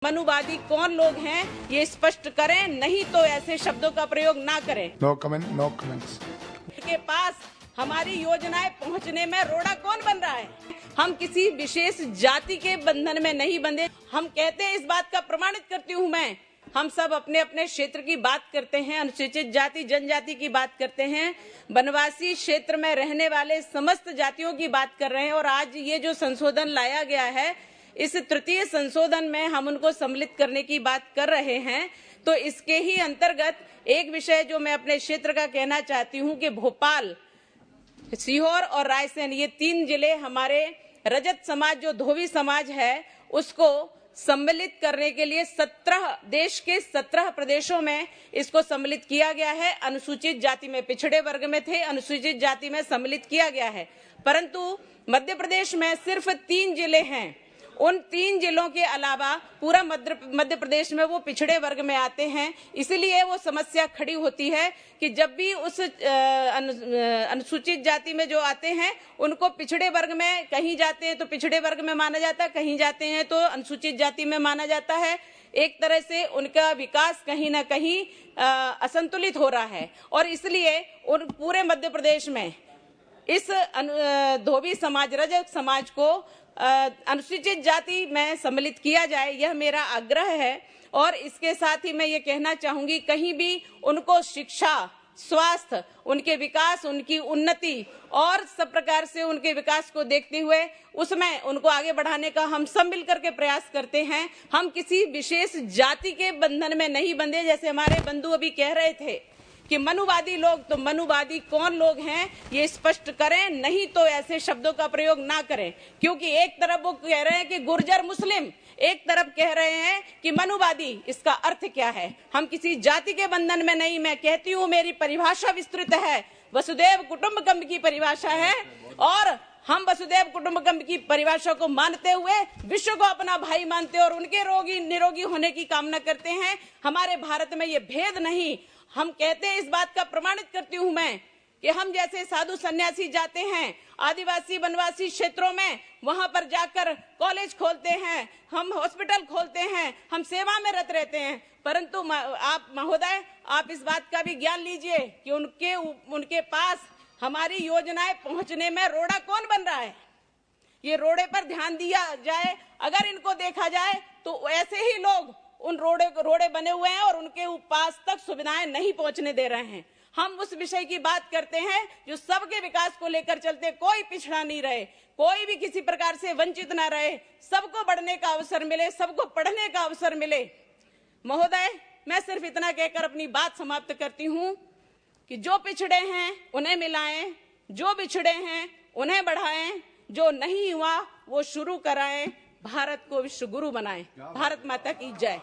मनुवादी कौन लोग हैं ये स्पष्ट करें, नहीं तो ऐसे शब्दों का प्रयोग ना करें। No comment, no comments. के पास हमारी योजनाएं पहुंचने में रोड़ा कौन बन रहा है? हम किसी विशेष जाति के बंधन में नहीं बंधे। हम कहते हैं, इस बात का प्रमाणित करती हूं मैं, हम सब अपने अपने क्षेत्र की बात करते हैं, अनुसूचित जाति जनजाति की बात करते हैं, वनवासी क्षेत्र में रहने वाले समस्त जातियों की बात कर रहे हैं। और आज ये जो संशोधन लाया गया है, इस तृतीय संशोधन में हम उनको सम्मिलित करने की बात कर रहे हैं। तो इसके ही अंतर्गत एक विषय जो मैं अपने क्षेत्र का कहना चाहती हूं कि भोपाल, सीहोर और रायसेन, ये 3 जिले हमारे रजत समाज जो धोबी समाज है उसको सम्मिलित करने के लिए 17 देश के 17 प्रदेशों में इसको सम्मिलित किया गया है। अनुसूचित जाति में, पिछड़े वर्ग में थे, अनुसूचित जाति में सम्मिलित किया गया है। परंतु मध्य प्रदेश में सिर्फ 3 जिले हैं। उन 3 जिलों के अलावा पूरा मध्य प्रदेश में वो पिछड़े वर्ग में आते हैं। इसलिए वो समस्या खड़ी होती है कि जब भी उस अनुसूचित जाति में जो आते हैं उनको पिछड़े वर्ग में, कहीं जाते हैं तो पिछड़े वर्ग में माना जाता है, कहीं जाते हैं तो अनुसूचित जाति में माना जाता है। एक तरह से उनका विकास कहीं ना कहीं असंतुलित हो रहा है। और इसलिए उन पूरे मध्य प्रदेश में इस धोबी समाज, रजक समाज को अनुसूचित जाति में सम्मिलित किया जाए, यह मेरा आग्रह है। और इसके साथ ही मैं ये कहना चाहूंगी, कहीं भी उनको शिक्षा, स्वास्थ्य, उनके विकास, उनकी उन्नति और सब प्रकार से उनके विकास को देखते हुए उसमें उनको आगे बढ़ाने का हम सब मिलकर के प्रयास करते हैं। हम किसी विशेष जाति के बंधन में नहीं बंधे। जैसे हमारे बंधु अभी कह रहे थे कि मनुवादी लोग, तो मनुवादी कौन लोग हैं ये स्पष्ट करें, नहीं तो ऐसे शब्दों का प्रयोग ना करें। क्योंकि एक तरफ वो कह रहे हैं कि गुर्जर मुस्लिम, एक तरफ कह रहे हैं कि मनुवादी। इसका अर्थ क्या है? हम किसी जाति के बंधन में नहीं। मैं कहती हूँ, मेरी परिभाषा विस्तृत है, वसुदेव कुटुंबकम की परिभाषा है। और हम वसुदेव कुटुंबकम की परिभाषा को मानते हुए विश्व को अपना भाई मानते हैं और उनके निरोगी होने की कामना करते हैं। हमारे भारत में ये भेद नहीं। हम कहते हैं, इस बात का प्रमाणित करती हूं मैं कि हम जैसे साधु सन्यासी जाते हैं आदिवासी वनवासी क्षेत्रों में, वहां पर जाकर कॉलेज खोलते हैं, हम हॉस्पिटल खोलते हैं, हम सेवा में रत रहते हैं। परंतु आप महोदय, आप इस बात का भी ज्ञान लीजिए कि उनके पास हमारी योजनाएं पहुंचने में रोड़ा कौन बन रहा है। ये रोड़े पर ध्यान दिया जाए। अगर इनको देखा जाए तो ऐसे ही लोग उन रोड़े बने हुए हैं और उनके पास तक सुविधाएं नहीं पहुंचने दे रहे हैं। हम उस विषय की बात करते हैं जो सबके विकास को लेकर चलते, कोई पिछड़ा नहीं रहे, कोई भी किसी प्रकार से वंचित ना रहे, सबको बढ़ने का अवसर मिले, सबको पढ़ने का अवसर मिले। महोदय, मैं सिर्फ इतना कहकर अपनी बात समाप्त करती हूं कि जो पिछड़े हैं उन्हें मिलाएं, जो बिछड़े हैं उन्हें बढ़ाएं, जो नहीं हुआ वो शुरू कराएं, भारत को विश्व गुरु बनाएं। भारत माता की जय।